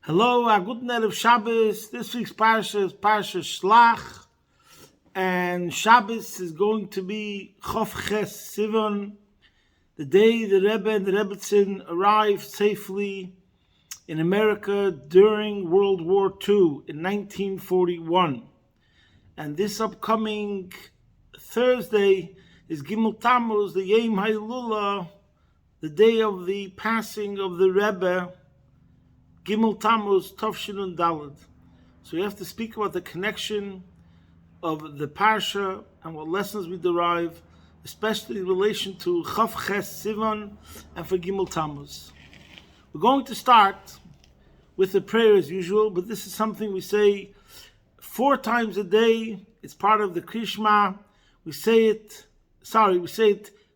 Hello, a good night of Shabbos. This week's parsha is Parsha Shlach, and Shabbos is going to be Chof Ches Sivan, the day the Rebbe and the Rebbetzin arrived safely in America during World War II in 1941. And this upcoming Thursday is Gimel Tammuz, the Yom Hailula, the day of the passing of the Rebbe, Gimel Tammuz, Tov and Daled. So we have to speak about the connection of the Parsha and what lessons we derive, especially in relation to Chof Ches Sivan and for Gimel Tammuz. We're going to start with the prayer as usual, but this is something we say 4 times a day. It's part of the Krishma. We say it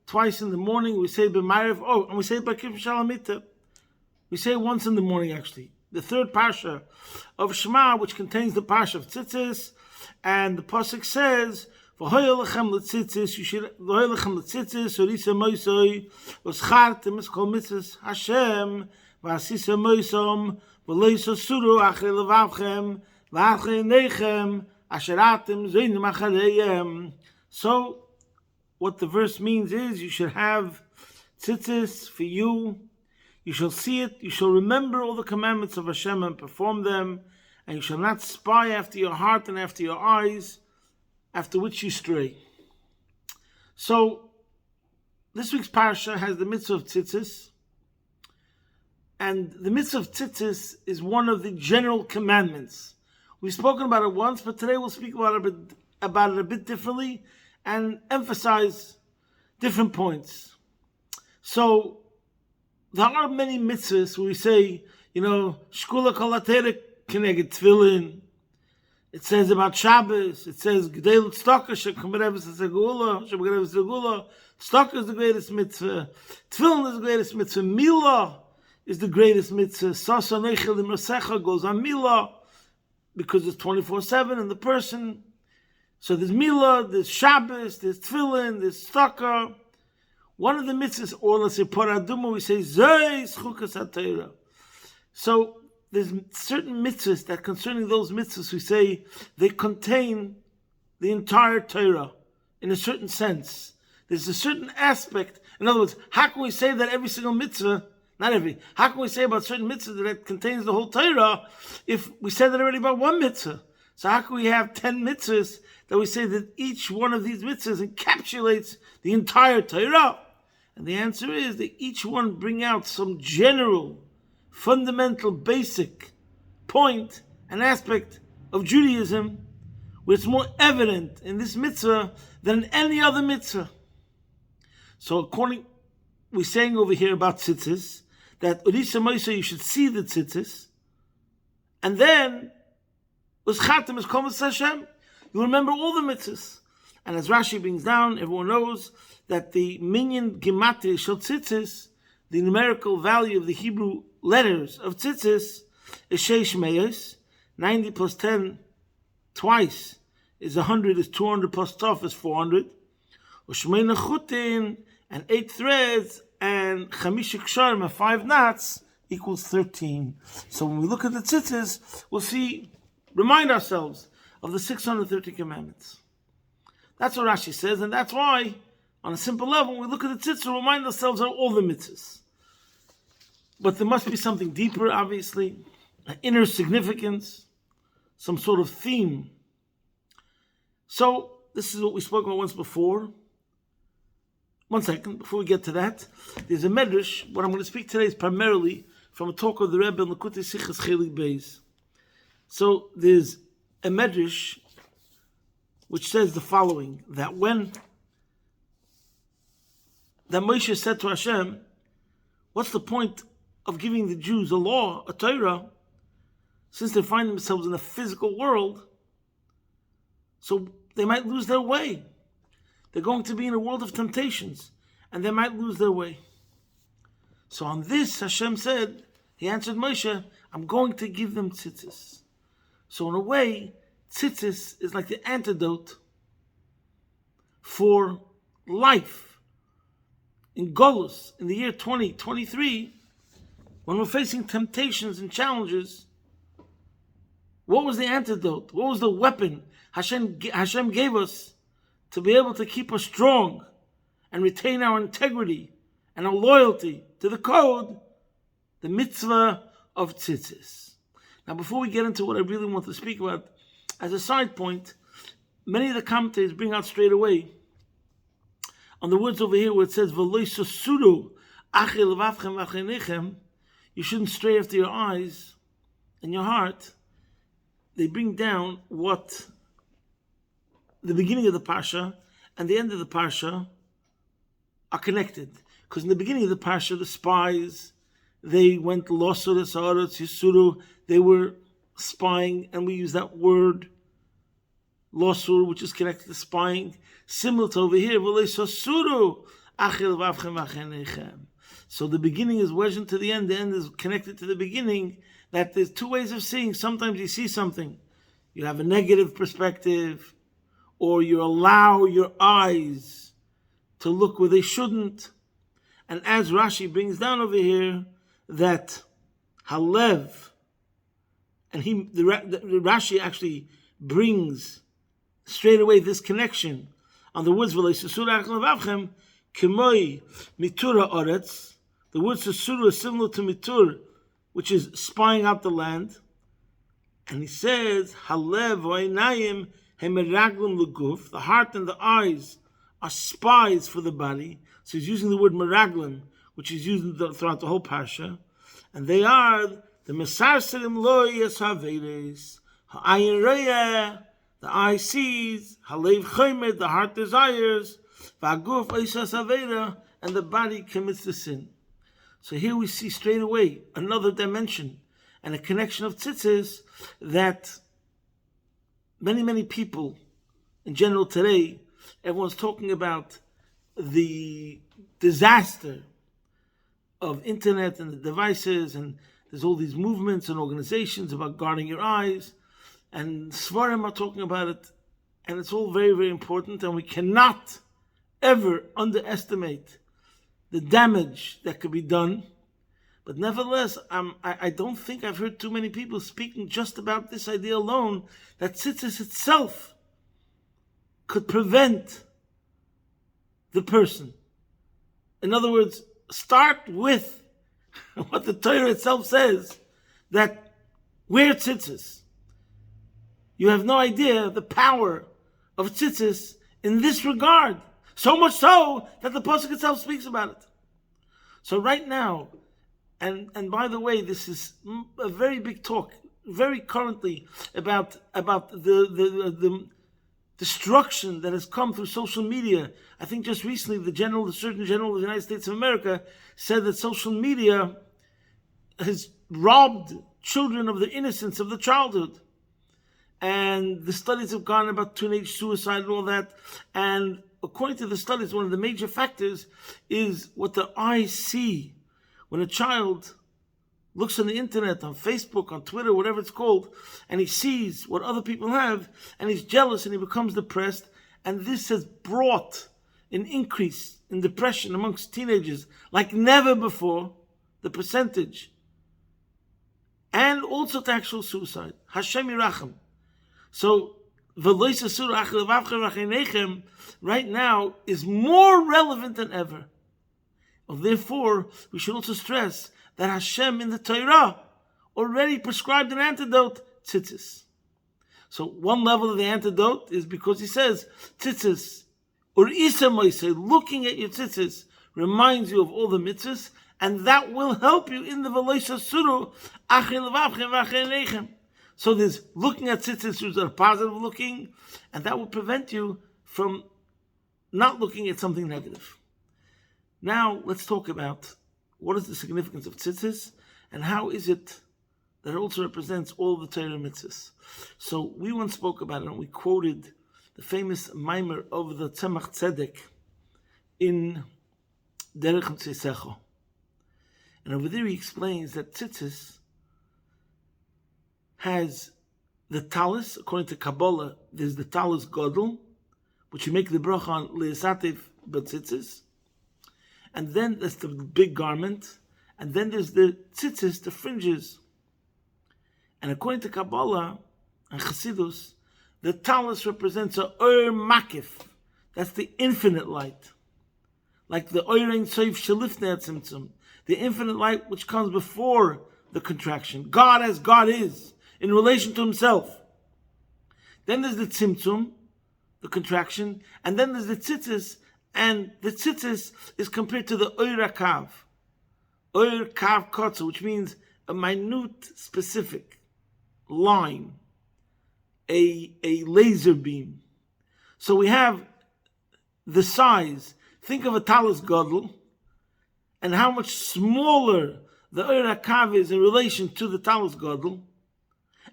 twice in the morning. We say it b'Maariv. And we say it by Krishma Shalamita. We say it once in the morning, actually. The third parsha of Shema, which contains the parsha of Tzitzit, and the pasuk says, "V'hoya lechem l'tzitzis, v'hoya lechem l'tzitzis, orisa moisoi, v'schartem es kol mitzvos Hashem, v'asisa moisom, v'loisa suru achrei levavchem, v'achrei nechem, asheratem zoinim achareyem." So, what the verse means is, you should have tzitzis for you. You shall see it, you shall remember all the commandments of Hashem and perform them, and you shall not spy after your heart and after your eyes, after which you stray. So, this week's parsha has the mitzvah of tzitzis, and the mitzvah of tzitzis is one of the general commandments. We've spoken about it once, but today we'll speak about it a bit differently and emphasize different points. So, there are many mitzvahs where we say, Shkula kol haTorah keneged tefillin. It says about Shabbos. It says Gdel tzedakah shekamereves segula, shekamereves segula. Tzedakah is the greatest mitzvah. Tefillin is the greatest mitzvah. Milah is the greatest mitzvah. Sasa neichel imrasecha goes on Milah because it's 24/7 in the person. So there's Milah, there's Shabbos, there's tefillin, there's tzedakah. One of the mitzvahs, or let's say paraduma, we say Zeis chukas haTorah. So there's certain mitzvahs that concerning those mitzvahs we say they contain the entire Torah in a certain sense. There's a certain aspect. In other words, how can we say that every single mitzvah, how can we say about certain mitzvahs that it contains the whole Torah if we said that already about one mitzvah? So how can we have 10 mitzvahs that we say that each one of these mitzvahs encapsulates the entire Torah? And the answer is that each one bring out some general, fundamental, basic point and aspect of Judaism where it's more evident in this mitzvah than in any other mitzvah. So we're saying over here about tzitzis, that Orisa Moisa, you should see the tzitzis, and then Uschatem is Komas Hashem. You remember all the mitzvahs. And as Rashi brings down, everyone knows that the minyan gematria shel tzitzis, the numerical value of the Hebrew letters of tzitzis, is sheish meyos. 90 plus 10 twice is 100, is 200 plus tov is 400. Ushmeina chutin, and 8 threads, and chamisha ksharim, and 5 knots, equals 13. So when we look at the tzitzis, we'll remind ourselves of the 613 commandments. That's what Rashi says, and that's why, on a simple level, we look at the tzitzit, remind ourselves of all the mitzvahs. But there must be something deeper, obviously, an inner significance, some sort of theme. So, this is what we spoke about once before. One second, before we get to that, there's a medrash. What I'm going to speak today is primarily from a talk of the Rebbe in Likutei Sichos Chelik Beis. So, there's a medrash which says the following, that Moshe said to Hashem, what's the point of giving the Jews a law, a Torah, since they find themselves in a physical world, so they might lose their way. They're going to be in a world of temptations, and they might lose their way. So on this, Hashem said, he answered Moshe, I'm going to give them tzitzis. So in a way, tzitzis is like the antidote for life. In Golus, in the year 2023, when we're facing temptations and challenges, What was the antidote? What was the weapon Hashem gave us to be able to keep us strong and retain our integrity and our loyalty to the code? The mitzvah of tzitzis. Now, before we get into what I really want to speak about, as a side point, many of the commentators bring out straight away on the words over here where it says, "V'lo yisosuru achei levavchem v'acheinechem," you shouldn't stray after your eyes and your heart. They bring down what the beginning of the parsha and the end of the parsha are connected. Because in the beginning of the parsha, the spies, they went losur esaretz yisuru. They were spying, and we use that word losur, which is connected to spying, similar to over here. So the beginning is wedged to the end is connected to the beginning. That there's two ways of seeing. Sometimes you see something, you have a negative perspective, or you allow your eyes to look where they shouldn't. And as Rashi brings down over here, that Halev, and the Rashi actually brings straight away this connection on the words "V'leisasur kimoi mitura oretz." The word "sasura" is similar to mitur, which is spying out the land. And he says, "Halev v'einayim hemeraglim l'guf." The heart and the eyes are spies for the body. So he's using the word meraglim, which is used throughout the whole parsha, and they are the mesarserim lo yashaveres, ha'ayin royeh, the eye sees, halev chomed, the heart desires, v'aguf oisas avera, and the body commits the sin. So here we see straight away another dimension and a connection of tzitzis that many people in general today, everyone's talking about the disaster of internet and the devices, and there's all these movements and organizations about guarding your eyes, and Svarim are talking about it, and it's all very, very important, and we cannot ever underestimate the damage that could be done. But nevertheless, I don't think I've heard too many people speaking just about this idea alone, that tzitzis itself could prevent the person. In other words, start with what the Torah itself says, that wear tzitzis. You have no idea the power of tzitzis in this regard. So much so that the pasuk itself speaks about it. So right now, and by the way, this is a very big talk, very currently, about the destruction that has come through social media. I think just recently the Surgeon General of the United States of America said that social media has robbed children of the innocence of the childhood. And the studies have gone about teenage suicide and all that. And according to the studies, one of the major factors is what the eyes see. When a child looks on the internet, on Facebook, on Twitter, whatever it's called, and he sees what other people have, and he's jealous and he becomes depressed, and this has brought an increase in depression amongst teenagers like never before, the percentage, and also to actual suicide. Hashem Yirachem. So, right now is more relevant than ever. Therefore, we should also stress that Hashem in the Torah already prescribed an antidote, tzitzis. So one level of the antidote is because he says, tzitzis, or isa moisei, looking at your tzitzis reminds you of all the mitzvahs, and that will help you in the v'lo yisasuru achei levavchem v'acheinechem. So there's looking at tzitzis which are positive looking, and that will prevent you from not looking at something negative. Now, let's talk about what is the significance of tzitzis, and how is it that it also represents all the Torah mitzvahs. So, we once spoke about it, and we quoted the famous mimer of the Tzemach Tzedek in Derech Tzeisecho. And over there he explains that tzitzis has the talis, according to Kabbalah, there's the talis godel, which you make the bracha on le'esatev b'tzitzis. And then there's the big garment. And then there's the tzitzis, the fringes. And according to Kabbalah, and Chassidus, the talus represents a Oir Makif. That's the infinite light. Like the Oir Ein Sof Shelifnei Tzimtzum, the infinite light which comes before the contraction. God as God is, in relation to himself. Then there's the Tzimtzum, the contraction, and then there's the Tzitzis, and the Tzitzis is compared to the Oir HaKav. Oir Kav Kotza, which means a minute, specific line, a laser beam. So we have the size. Think of a talus gadol, and how much smaller the Oir HaKav is in relation to the talus gadol.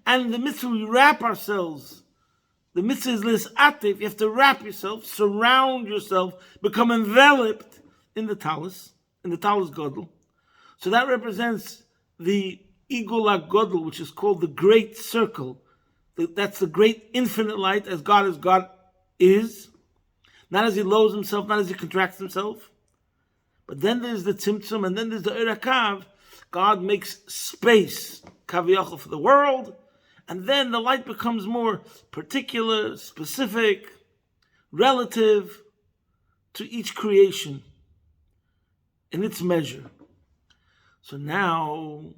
And in the mitzvah, we wrap ourselves. The mitzvah is lis atif. You have to wrap yourself, surround yourself, become enveloped in the talus gadol. So that represents the Igul HaGadol, which is called the Great Circle. That's the great infinite light, as God is. Not as he lowers himself, not as he contracts himself. But then there's the Tzimtzum, and then there's the Oir HaKav. God makes space, Kaviyachol, for the world. And then the light becomes more particular, specific, relative to each creation in its measure. So now,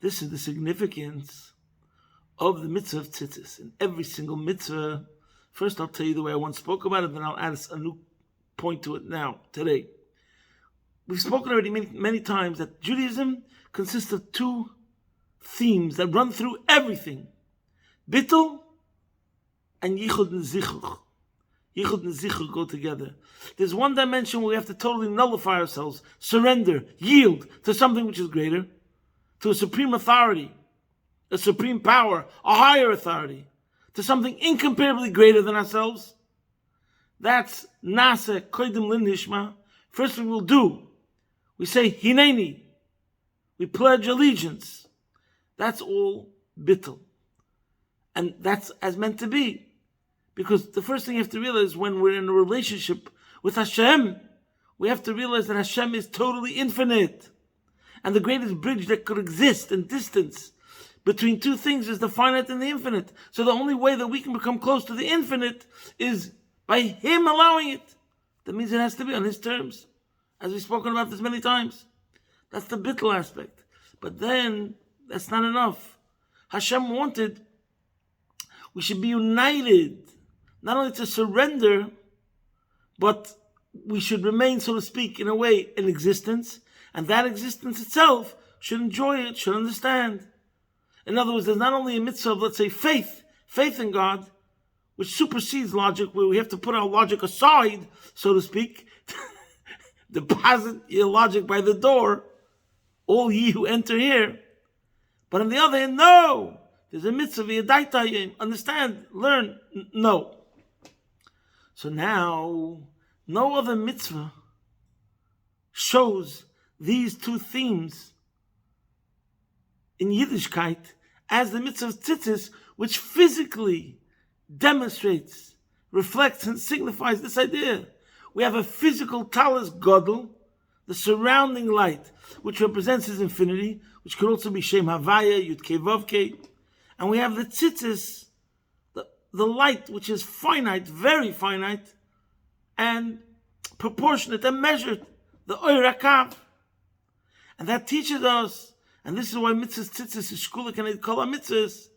this is the significance of the mitzvah of tzitzis. In every single mitzvah, first I'll tell you the way I once spoke about it, then I'll add a new point to it now, today. We've spoken already many times that Judaism consists of two themes that run through everything. Bittul and Yichud and Zichur. Yichud and Zichur go together. There's one dimension where we have to totally nullify ourselves, surrender, yield to something which is greater, to a supreme authority, a supreme power, a higher authority, to something incomparably greater than ourselves. That's Nasa Koidim Lin Nishma. First we will do. We say Hineni. We pledge allegiance. That's all bittul. And that's as meant to be. Because the first thing you have to realize when we're in a relationship with Hashem, we have to realize that Hashem is totally infinite. And the greatest bridge that could exist in distance between two things is the finite and the infinite. So the only way that we can become close to the infinite is by Him allowing it. That means it has to be on His terms. As we've spoken about this many times. That's the bittul aspect. But then, that's not enough. Hashem wanted we should be united. Not only to surrender, but we should remain, so to speak, in a way, in existence. And that existence itself should enjoy it, should understand. In other words, there's not only a mitzvah of, let's say, faith in God, which supersedes logic, where we have to put our logic aside, so to speak, deposit your logic by the door, all ye who enter here. But on the other hand, no, there's a mitzvah, understand, learn, no. So now, no other mitzvah shows these two themes in Yiddishkeit as the mitzvah of tzitzis, which physically demonstrates, reflects, and signifies this idea. We have a physical talus gadol, the surrounding light, which represents his infinity, which could also be Shem Havaya, Yud Kei Vav Kei. And we have the tzitzis, the light, which is finite, very finite, and proportionate and measured, the Oir HaKav. And that teaches us, and this is why mitzvahs tzitzis is shkulik and kol mitzvahs,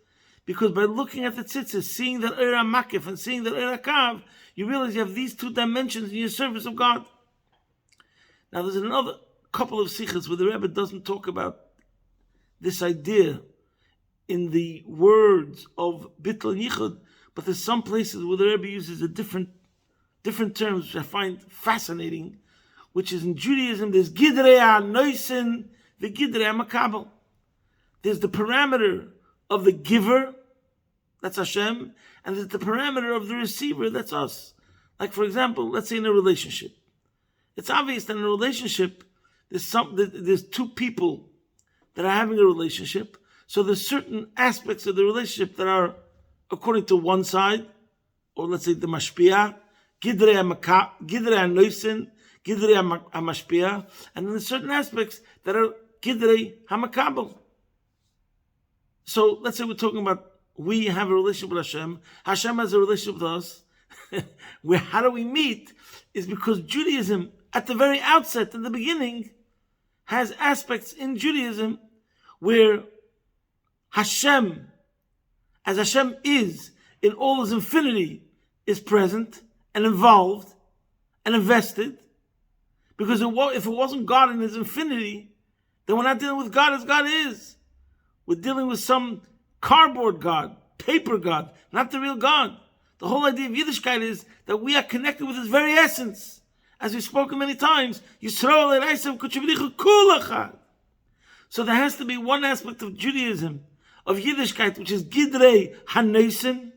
because by looking at the tzitzis, seeing that Oir HaMakif and seeing that Oir HaKav, you realize you have these two dimensions in your service of God. Now there's another couple of sikhs where the Rebbe doesn't talk about this idea in the words of bittul and yichud, but there's some places where the Rebbe uses a different terms, which I find fascinating, which is in Judaism, there's Gidrei HaNoisen, the Gidrei HaMakabel. There's the parameter of the giver, that's Hashem, and there's the parameter of the receiver, that's us. Like, for example, let's say in a relationship. It's obvious that in a relationship, there's two people that are having a relationship, so there's certain aspects of the relationship that are according to one side, or let's say the mashpia, Gidrei HaNoisen, Gidrei HaMashpia, and then there's certain aspects that are Gidrei HaMakabel. So let's say we're talking about we have a relationship with Hashem. Hashem has a relationship with us. How do we meet? Is because Judaism, at the very outset, in the beginning, has aspects in Judaism where Hashem, as Hashem is in all his infinity, is present and involved and invested. Because if it wasn't God in his infinity, then we're not dealing with God as God is. We're dealing with some cardboard God, paper God, not the real God. The whole idea of Yiddishkeit is that we are connected with his very essence. As we've spoken many times, so there has to be one aspect of Judaism, of Yiddishkeit, which is Gidrei Hanesen.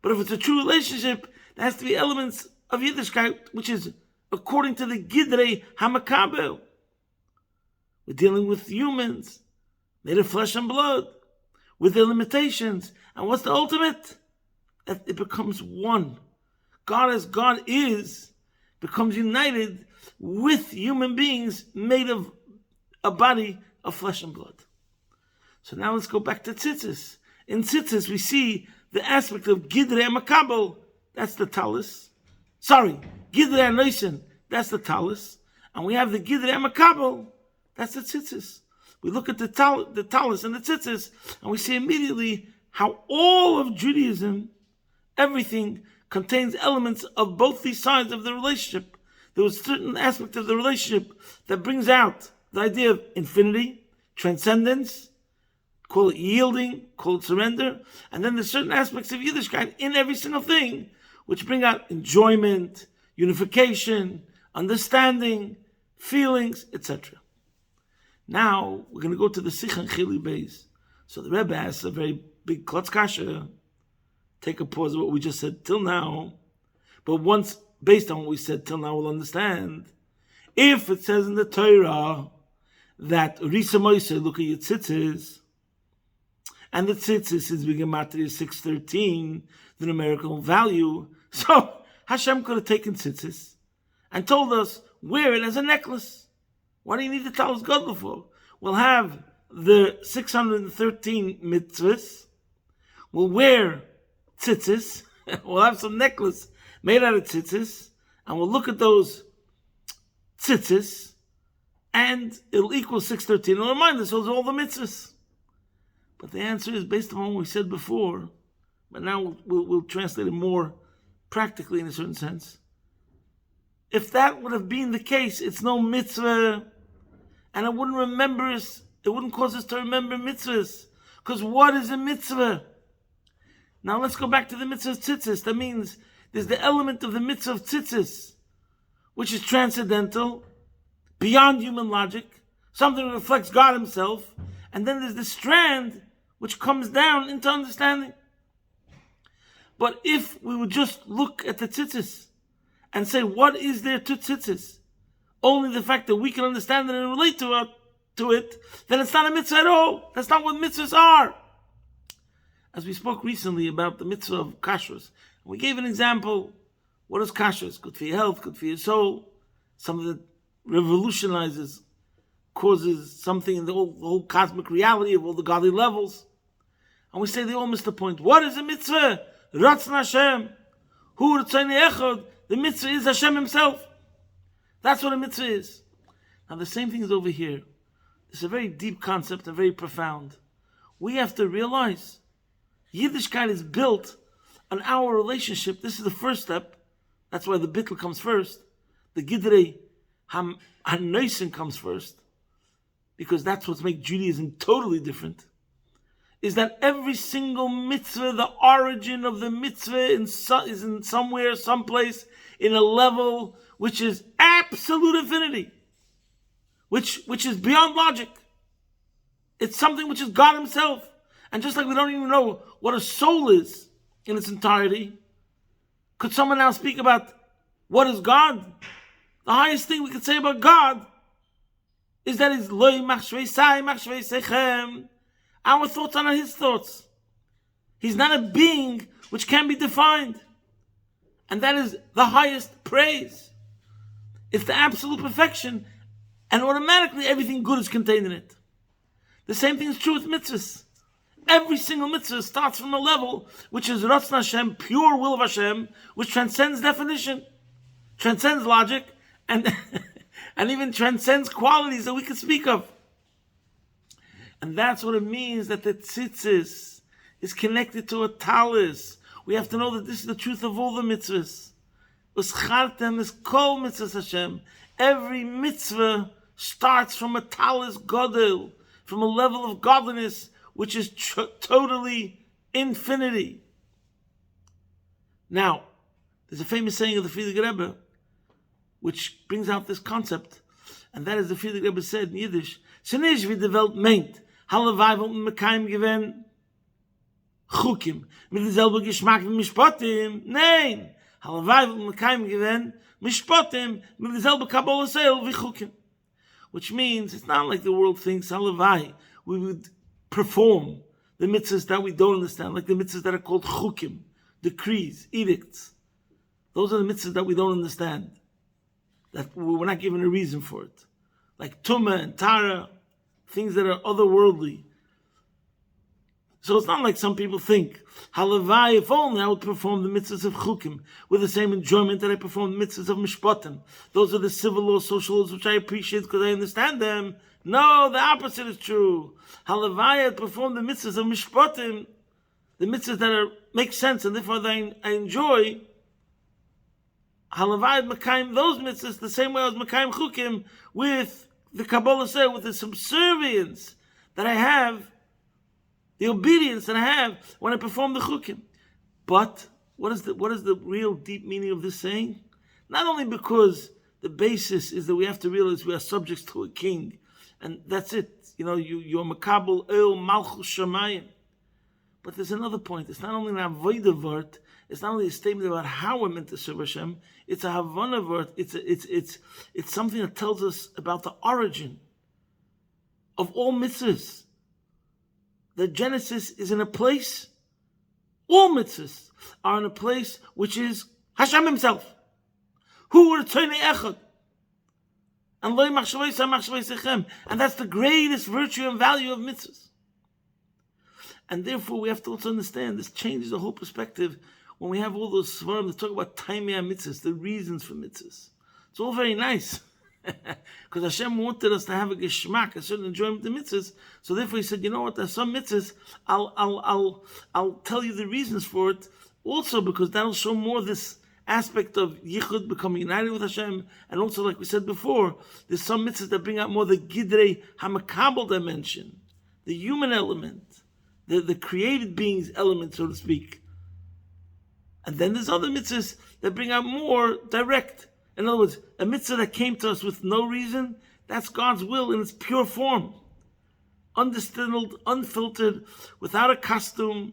But if it's a true relationship, there has to be elements of Yiddishkeit, which is according to the Gidrei Hamakabel. We're dealing with humans, made of flesh and blood, with their limitations. And what's the ultimate? That it becomes one. God as God is, becomes united with human beings made of a body of flesh and blood. So now let's go back to Tzitzis. In Tzitzis we see the aspect of Gidrei Makabel, that's the Talis. Sorry, Gidrei Anoisen, that's the Talis. And we have the Gidrei Makabel, that's the Tzitzis. We look at the Talis and the Tzitzis, and we see immediately how all of Judaism, everything, contains elements of both these sides of the relationship. There was a certain aspect of the relationship that brings out the idea of infinity, transcendence, call it yielding, call it surrender, and then there's certain aspects of Yiddishkeit in every single thing, which bring out enjoyment, unification, understanding, feelings, etc. Now, we're going to go to the Sikh and Chili Beis. So the Rebbe asks a very big klotz kasha. Take a pause of what we just said till now. But once, based on what we said till now, we'll understand. If it says in the Torah that Risa Moise, look at your tzitzis, and the tzitzis is Bigamatria 613, the numerical value, so Hashem could have taken tzitzis and told us, wear it as a necklace. What do you need to tell us God before? We'll have the 613 mitzvahs. We'll wear tzitzis. We'll have some necklace made out of tzitzis. And we'll look at those tzitzis. And it'll equal 613. It'll remind us of all the mitzvahs. But the answer is based on what we said before. But now we'll translate it more practically in a certain sense. If that would have been the case, it's no mitzvah. And it wouldn't remember us. It wouldn't cause us to remember mitzvahs. Because what is a mitzvah? Now let's go back to the mitzvah of tzitzis. That means there's the element of the mitzvah of tzitzis, which is transcendental, beyond human logic, something that reflects God himself. And then there's the strand which comes down into understanding. But if we would just look at the tzitzis and say, what is there to tzitzis? Only the fact that we can understand it and relate to it, then it's not a mitzvah at all. That's not what mitzvahs are. As we spoke recently about the mitzvah of kashrus, we gave an example. What is kashrus? Good for your health, good for your soul. Something that revolutionizes, causes something in the whole cosmic reality of all the godly levels. And we say they all missed the point. What is a mitzvah? Ratzon Hashem. Hu Ratzon Echad. The mitzvah is Hashem himself. That's what a mitzvah is. Now the same thing is over here. It's a very deep concept and very profound. We have to realize Yiddishkeit is built on our relationship. This is the first step. That's why the bittul comes first. The Gidrei Hanoisen comes first. Because that's what makes Judaism totally different. Is that every single mitzvah, the origin of the mitzvah is in somewhere, someplace, in a level which is absolute infinity. Which is beyond logic. It's something which is God himself. And just like we don't even know what a soul is in its entirety, could someone now speak about what is God? The highest thing we could say about God is that he's loy machshvei sai machshvei sechem. Our thoughts are not his thoughts. He's not a being which can be defined. And that is the highest praise. It's the absolute perfection, and automatically everything good is contained in it. The same thing is true with mitzvahs. Every single mitzvah starts from a level which is Ratzon Hashem, pure will of Hashem, which transcends definition, transcends logic, and and even transcends qualities that we can speak of. And that's what it means that the tzitzis is connected to a talis. We have to know that this is the truth of all the mitzvahs. Uschartem is kol mitzvahs Hashem. Every mitzvah starts from a talis godel, from a level of godliness which is totally infinity. Now, there's a famous saying of the Frierdiker Rebbe, which brings out this concept, and that is the Frierdiker Rebbe said in Yiddish, "Shenish wie de Welt meint, halleweil wollen wir kein gewinnen Chukim, mit derselben Geschmack wie Mishpotim. Nein, halleweil wollen wir kein gewinnen Mishpotim, mit derselben Kabbalah Seil wie Chukim." Which means, it's not like the world thinks, halleweil, we would perform the mitzvahs that we don't understand, like the mitzvahs that are called chukim, decrees, edicts. Those are the mitzvahs that we don't understand, that we're not given a reason for it. Like tumah and tara, things that are otherworldly. So it's not like some people think, halavai, if only I would perform the mitzvahs of chukim with the same enjoyment that I perform the mitzvahs of mishpatim. Those are the civil laws, social laws, which I appreciate because I understand them. No, the opposite is true. Halavai, I perform the mitzvahs of mishpatim, the mitzvahs that make sense and therefore I enjoy. Halavai, Mekayim, those mitzvahs the same way as Mekayim chukim, with the Kabbalah says, with the subservience that I have, the obedience that I have when I perform the chukim. But what is the real deep meaning of this saying? Not only because the basis is that we have to realize we are subjects to a king, and that's it. You're makabel el malchus shamayim. But there's another point. It's not only an avodah word. It's not only a statement about how we're meant to serve Hashem. It's a havana word. It's something that tells us about the origin of all mitzvahs. The Genesis is in a place, all mitzvahs are in a place which is Hashem Himself. Who would turn echad? And that's the greatest virtue and value of mitzvahs. And therefore we have to also understand this changes the whole perspective when we have all those svarim that talk about taimei mitzvahs, the reasons for mitzvahs. It's all very nice. Because Hashem wanted us to have a geschmack, a certain enjoyment of mitzvahs. So therefore He said, you know what, there's some mitzvahs, I'll tell you the reasons for it, also because that'll show more this aspect of yichud, becoming united with Hashem, and also, like we said before, there's some mitzvahs that bring out more the gidrei hamakabel dimension, the human element, the created being's element, so to speak. And then there's other mitzvahs that bring out more direct. In other words, a mitzvah that came to us with no reason, that's God's will in its pure form. Undistilled, unfiltered, without a costume,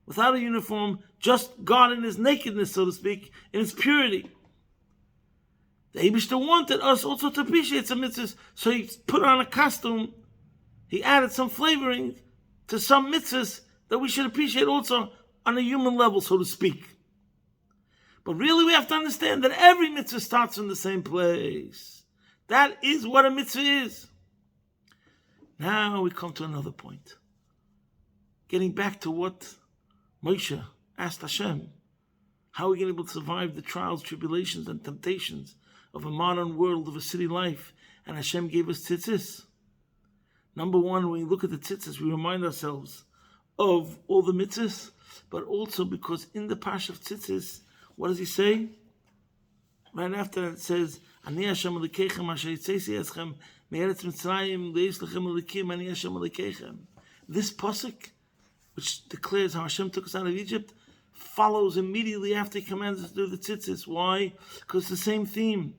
without a uniform, just God in His nakedness, so to speak, in His purity. The Eibishter wanted us also to appreciate some mitzvahs, so He put on a costume, He added some flavoring to some mitzvahs that we should appreciate also on a human level, so to speak. But really we have to understand that every mitzvah starts from the same place. That is what a mitzvah is. Now we come to another point. Getting back to what Moshe asked Hashem. How are we going to be able to survive the trials, tribulations, and temptations of a modern world, of a city life? And Hashem gave us tzitzis. Number one, when we look at the tzitzis, we remind ourselves of all the mitzvahs, but also because in the parsha of tzitzis, what does He say? Right after that it says, Ani Hashem Elokeichem asher yitzesi eschem me'eretz Mitzrayim le'is lechem Elokim Ani Hashem Elokeichem. This pasuk, which declares how Hashem took us out of Egypt, follows immediately after He commands us to do the tzitzis. Why? Because it's the same theme.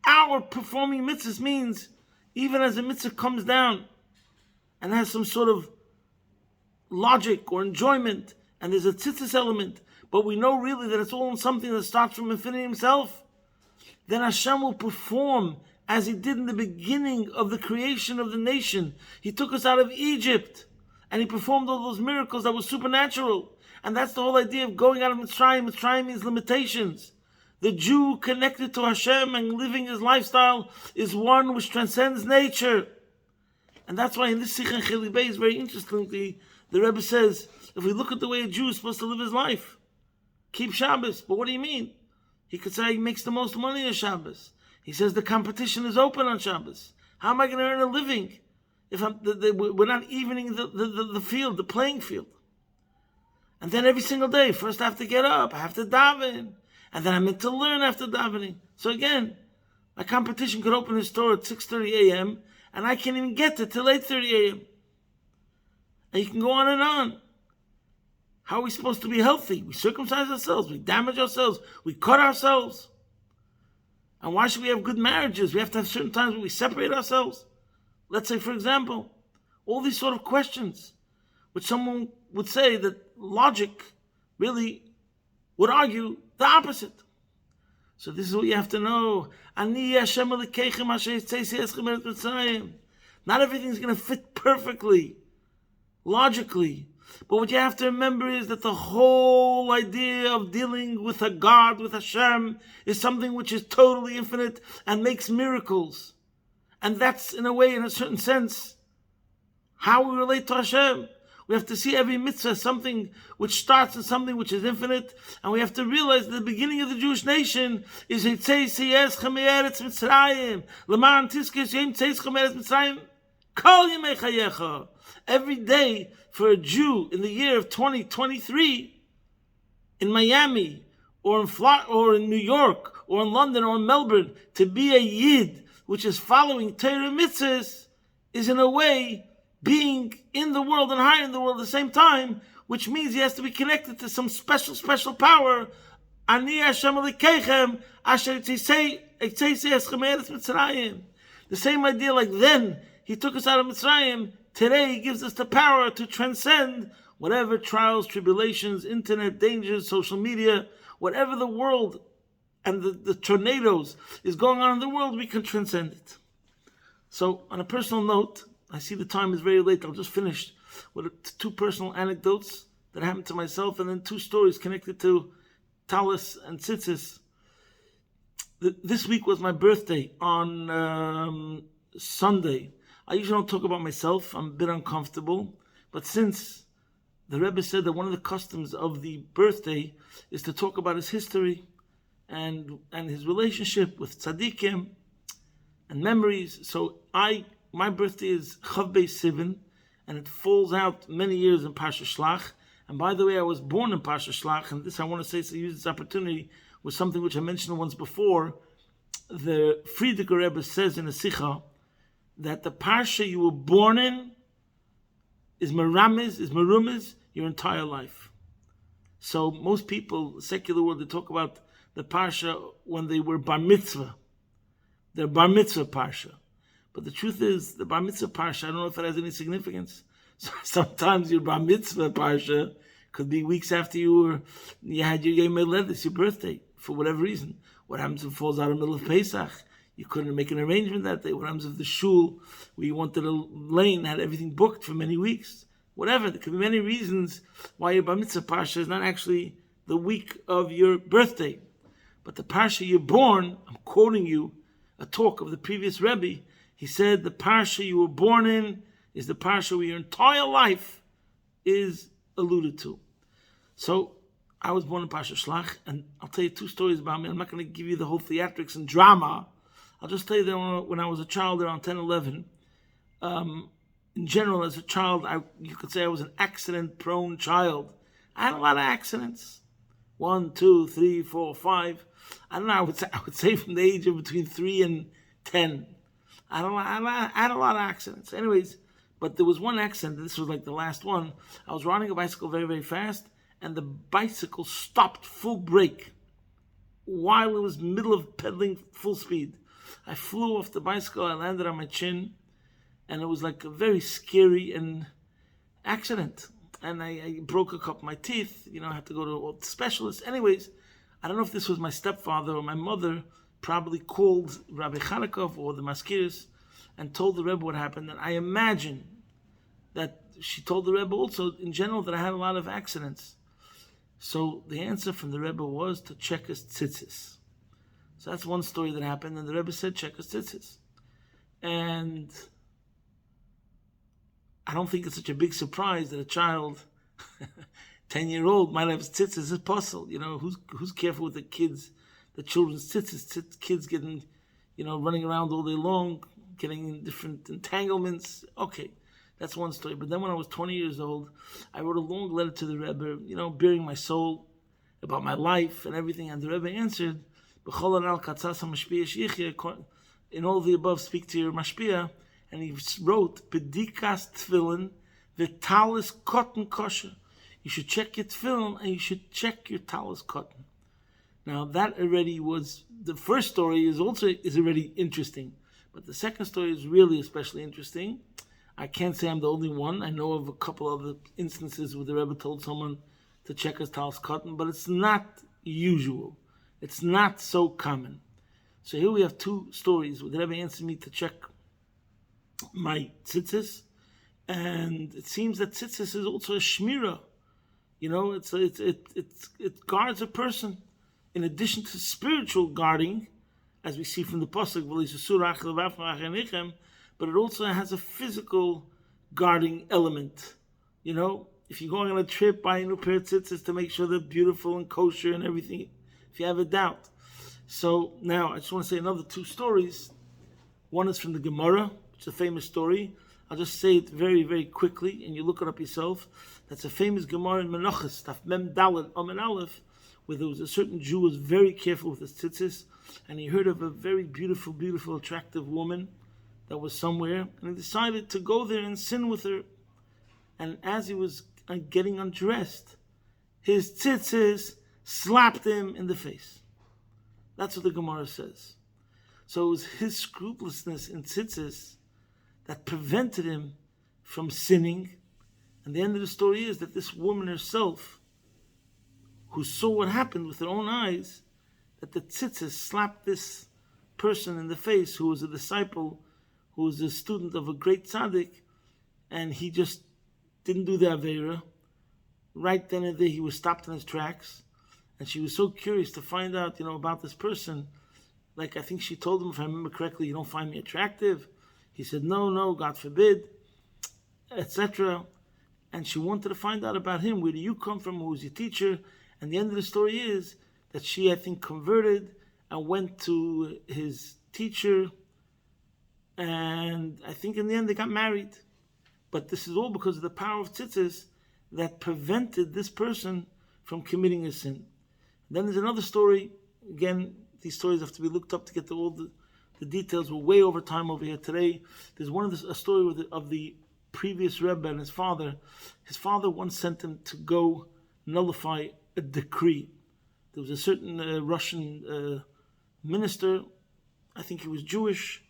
Our performing mitzvahs means, even as a mitzvah comes down and has some sort of logic or enjoyment, and there's a tzitzis element, but we know really that it's all something that starts from infinity Himself, then Hashem will perform as He did in the beginning of the creation of the nation. He took us out of Egypt, and He performed all those miracles that were supernatural. And that's the whole idea of going out of Mitzrayim. Mitzrayim means limitations. The Jew connected to Hashem and living his lifestyle is one which transcends nature. And that's why in this Sikh and Chili Bey is very interestingly, The Rebbe says, if we look at the way a Jew is supposed to live his life, keep Shabbos. But what do you mean? He could say he makes the most money on Shabbos. He says the competition is open on Shabbos. How am I going to earn a living if we're not evening the field, the playing field? And then every single day, first I have to get up, I have to daven, and then I'm meant to learn after davening. So again, my competition could open his store at 6:30 a.m., and I can't even get there till 8:30 a.m. And you can go on and on. How are we supposed to be healthy? We circumcise ourselves, we damage ourselves, we cut ourselves. And why should we have good marriages? We have to have certain times when we separate ourselves. Let's say, for example, all these sort of questions, which someone would say that logic really would argue the opposite. So this is what you have to know. Not everything's going to fit perfectly, logically. But what you have to remember is that the whole idea of dealing with a God, with Hashem, is something which is totally infinite and makes miracles. And that's, in a way, in a certain sense, how we relate to Hashem. We have to see every mitzvah as something which starts in something which is infinite, and we have to realize that the beginning of the Jewish nation is Hitzei Siyes Chameretz Mitzrayim, Leman Tiskes Yem Tzeis Chameretz Mitzrayim, Kol Yemei Chayecha. Every day for a Jew in the year of 2023, in Miami, or in New York, or in London, or in Melbourne, to be a Yid, which is following Torah mitzvahs, is in a way being in the world and higher in the world at the same time, which means he has to be connected to some special power. Ani Hashem Elokeichem asher tzisei eschem Mitzrayim. The same idea like then he took us out of Mitzrayim, today he gives us the power to transcend whatever trials, tribulations, internet dangers, social media, whatever the world and the tornadoes is going on in the world, we can transcend it. So on a personal note, I see the time is very late. I'll just finish with two personal anecdotes that happened to myself, and then two stories connected to Talis and Tzitzit. This week was my birthday on Sunday. I usually don't talk about myself. I'm a bit uncomfortable. But since the Rebbe said that one of the customs of the birthday is to talk about his history and his relationship with tzaddikim and memories, so my birthday is Chav Beis Sivan, and it falls out many years in Parsha Shlach. And by the way, I was born in Parsha Shlach, and this I want to say, so use this opportunity, was something which I mentioned once before. The Frierdiker Rebbe says in a Sikha that the Parsha you were born in is merumiz your entire life. So most people, secular world, they talk about the Parsha when they were bar mitzvah. Their bar mitzvah Parsha. But the truth is, the Bar Mitzvah Parsha, I don't know if it has any significance. So sometimes your Bar Mitzvah Parsha could be weeks after you had your Yom Haledes, your birthday, for whatever reason. What happens if it falls out in the middle of Pesach? You couldn't make an arrangement that day. What happens if the shul where you wanted a lane had everything booked for many weeks? Whatever. There could be many reasons why your Bar Mitzvah Parsha is not actually the week of your birthday. But the Parsha you're born, I'm quoting you a talk of the previous Rebbe. He said the Parsha you were born in is the Parsha where your entire life is alluded to. So I was born in Parsha Shlach, and I'll tell you two stories about me. I'm not going to give you the whole theatrics and drama. I'll just tell you that when I was a child, around 10, 11, in general, as a child, you could say I was an accident-prone child. I had a lot of accidents. 1, 2, 3, 4, 5. I don't know, I would say from the age of between 3 and 10. I had a lot of accidents. Anyways, but there was one accident, this was like the last one. I was riding a bicycle very, very fast, and the bicycle stopped full brake while it was middle of pedaling full speed. I flew off the bicycle, I landed on my chin, and it was like a very scary accident. And I broke a couple of my teeth, I had to go to a specialist. Anyways, I don't know if this was my stepfather or my mother, probably called Rabbi Chanukov or the Maskiris and told the Rebbe what happened. And I imagine that she told the Rebbe also, in general, that I had a lot of accidents. So the answer from the Rebbe was to check his tzitzis. So that's one story that happened. And the Rebbe said, check his tzitzis. And I don't think it's such a big surprise that a child, 10-year-old, might have tzitzis as puzzle. Who's careful with the children's tzitzis? Kids getting, running around all day long, getting in different entanglements. Okay, that's one story. But then when I was 20 years old, I wrote a long letter to the Rebbe, bearing my soul about my life and everything. And the Rebbe answered, in all the above, speak to your mashpia. And he wrote, Bedikas tefillin v'talis cotton kosher. You should check your tefillin and you should check your talis cotton. Now that already was, the first story is already interesting. But the second story is really especially interesting. I can't say I'm the only one. I know of a couple other instances where the Rebbe told someone to check his talis cotton, but it's not usual. It's not so common. So here we have two stories where the Rebbe answered me to check my tzitzis, and it seems that tzitzis is also a shmira. It guards a person. In addition to spiritual guarding, as we see from the pasuk, but it also has a physical guarding element. If you're going on a trip, buy a new pair of tzitzis to make sure they're beautiful and kosher and everything, if you have a doubt. So now I just want to say another two stories. One is from the Gemara. It's a famous story. I'll just say it very, very quickly, and you look it up yourself. That's a famous Gemara in Menachos, Taf Mem Dalet Amen Aleph, where there was a certain Jew who was very careful with his tzitzis, and he heard of a very beautiful, beautiful, attractive woman that was somewhere, and he decided to go there and sin with her. And as he was getting undressed, his tzitzis slapped him in the face. That's what the Gemara says. So it was his scrupulousness in tzitzis that prevented him from sinning. And the end of the story is that this woman herself, who saw what happened with her own eyes, that the tzitzis slapped this person in the face who was a disciple, who was a student of a great tzaddik, and he just didn't do the Aveira. Right then and there he was stopped in his tracks, and she was so curious to find out, about this person. Like, I think she told him, if I remember correctly, you don't find me attractive? He said, no, God forbid, etc. And she wanted to find out about him. Where do you come from? Who was your teacher? And the end of the story is that she, I think, converted and went to his teacher. And I think in the end they got married. But this is all because of the power of tzitzis that prevented this person from committing a sin. Then there's another story. Again, these stories have to be looked up to get to all the details. We're way over time over here today. There's a story of the previous Rebbe and his father. His father once sent him to go nullify a decree. There was a certain Russian minister, I think he was Jewish,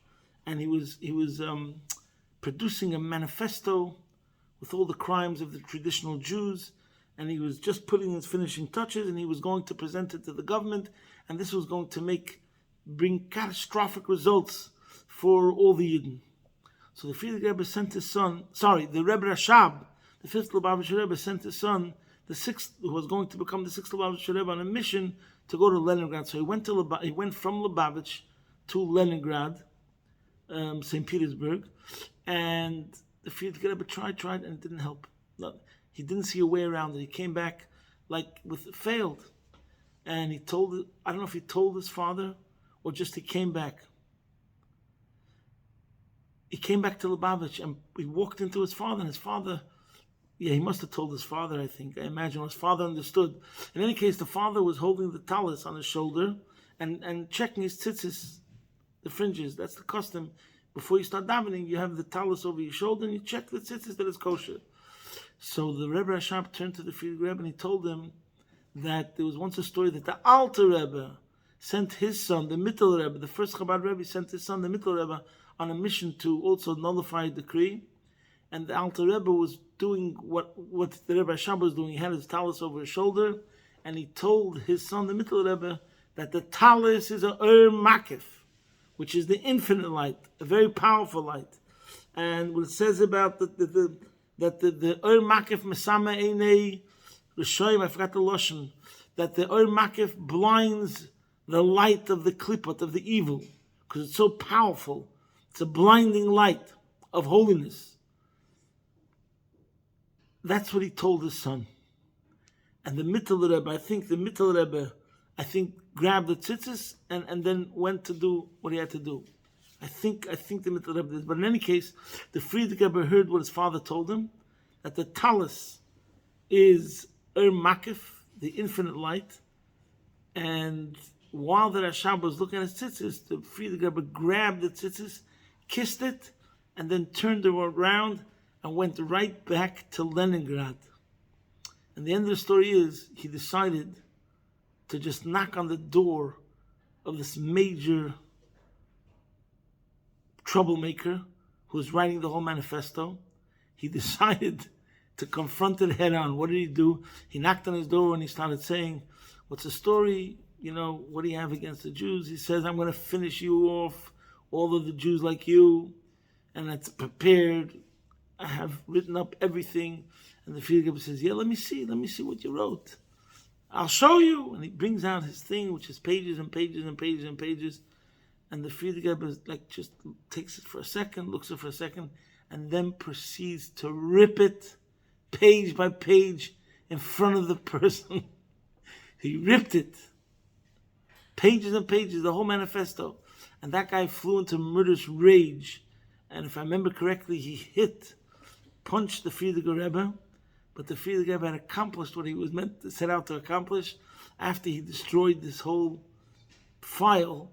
and he was producing a manifesto with all the crimes of the traditional Jews, and he was just putting his finishing touches, and he was going to present it to the government, and this was going to bring catastrophic results for all the Yidden. So the Friedrich Rebbe sent his son, the Rebbe Rashab, the fifth Lubavitcher Rebbe, sent his son, the sixth, who was going to become the sixth Lubavitcher Rebbe, on a mission to go to Leningrad. So he went from Lubavitch to Leningrad, St. Petersburg, and the Friedrich Rebbe tried, and it didn't help. No, he didn't see a way around it. He came back failed. And I don't know if he told his father or just he came back. He came back to Lubavitch and he walked into his father, and his father, he must have told his father, I think. I imagine his father understood. In any case, the father was holding the talis on his shoulder and checking his tzitzis, the fringes. That's the custom. Before you start davening, you have the talis over your shoulder and you check the tzitzis that it's kosher. So the Rebbe Rashab turned to the Friedrich Rebbe and he told him that there was once a story that the Alter Rebbe sent his son, the Mittel Rebbe, the first Chabad Rebbe, sent his son, the Mittel Rebbe, on a mission to also nullify a decree. And the Alter Rebbe was doing what the Rebbe Rashab was doing. He had his talis over his shoulder, and he told his son, the Mittel Rebbe, that the talis is a Makif, which is the infinite light, a very powerful light. And what it says about that the Makif Mesama Einei Rishoyim, I forgot the Lashon, that the Makif blinds the light of the Klippot, of the evil, because it's so powerful. It's a blinding light of holiness. that's what he told his son. And the Mittel Rebbe, I think, grabbed the tzitzis and then went to do what he had to do. I think the Mittel Rebbe did. But in any case, the Frierdiker Rebbe heard what his father told him, that the talis is Makif, the infinite light. And while the Rashab was looking at his tzitzis, the Frierdiker Rebbe grabbed the tzitzis, kissed it, and then turned it around and went right back to Leningrad. And the end of the story is, he decided to just knock on the door of this major troublemaker who was writing the whole manifesto. He decided to confront it head on. What did he do? He knocked on his door and he started saying, what's the story? What do you have against the Jews? He says, I'm going to finish you off, all of the Jews like you, and it's prepared. I have written up everything. And the Frierdiker Rebbe says, let me see what you wrote. I'll show you. And he brings out his thing, which is pages and pages and pages and pages. And the Frierdiker Rebbe just takes it for a second, looks at it for a second, and then proceeds to rip it page by page in front of the person. He ripped it. Pages and pages, the whole manifesto. And that guy flew into murderous rage. And if I remember correctly, he punched the Frierdiker Rebbe. But the Frierdiker Rebbe had accomplished what he was meant to set out to accomplish. After he destroyed this whole file,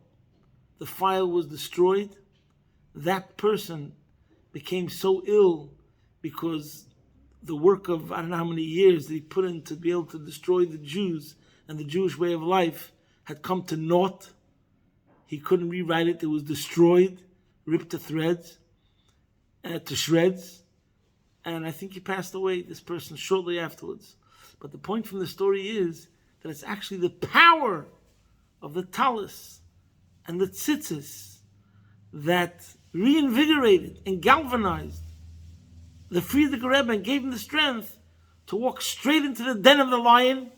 the file was destroyed. That person became so ill because the work of I don't know how many years that he put in to be able to destroy the Jews and the Jewish way of life had come to naught. He couldn't rewrite it. It was destroyed, ripped to shreds. And I think he passed away, this person, shortly afterwards. But the point from the story is that it's actually the power of the talis and the tzitzis that reinvigorated and galvanized the Frierdiker Rebbe and gave him the strength to walk straight into the den of the lion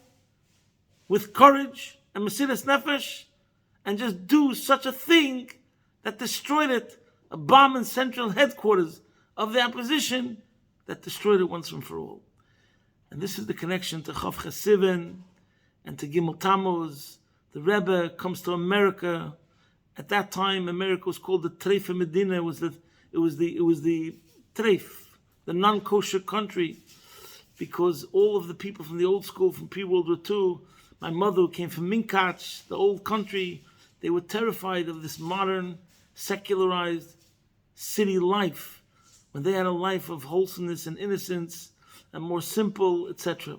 with courage and Mesiras Nefesh and just do such a thing that destroyed it, a bomb in central headquarters of the opposition that destroyed it once and for all. And this is the connection to Chav Chesiven and to Gimel Tammuz. The Rebbe comes to America. At that time, America was called the Treif Medina. It was the Treif, the non-kosher country, because all of the people from the old school, from pre-World War II, my mother who came from Minkach, the old country, they were terrified of this modern, secularized city life, when they had a life of wholesomeness and innocence and more simple, etc.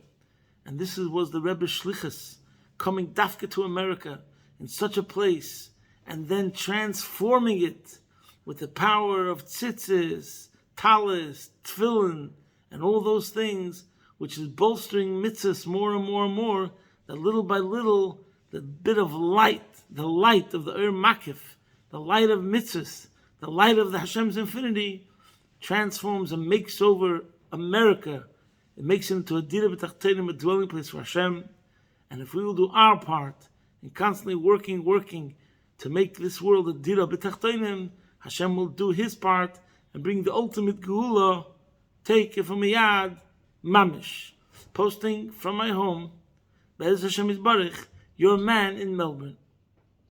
And this was the Rebbe's shlichus, coming dafka to America in such a place, and then transforming it with the power of tzitzis, talis, tefillin, and all those things, which is bolstering mitzvahs more and more and more, that little by little, the bit of light, the light of the Makif, the light of mitzvahs, the light of the Hashem's infinity, transforms and makes over America. It makes it into a dira b'tachtenim, a dwelling place for Hashem. And if we will do our part in constantly working to make this world a dira b'tachtenim, Hashem will do His part and bring the ultimate geula. Take it from a yad mamish. Posting from my home, Be'ez Hashem Yisbarach, your man in Melbourne.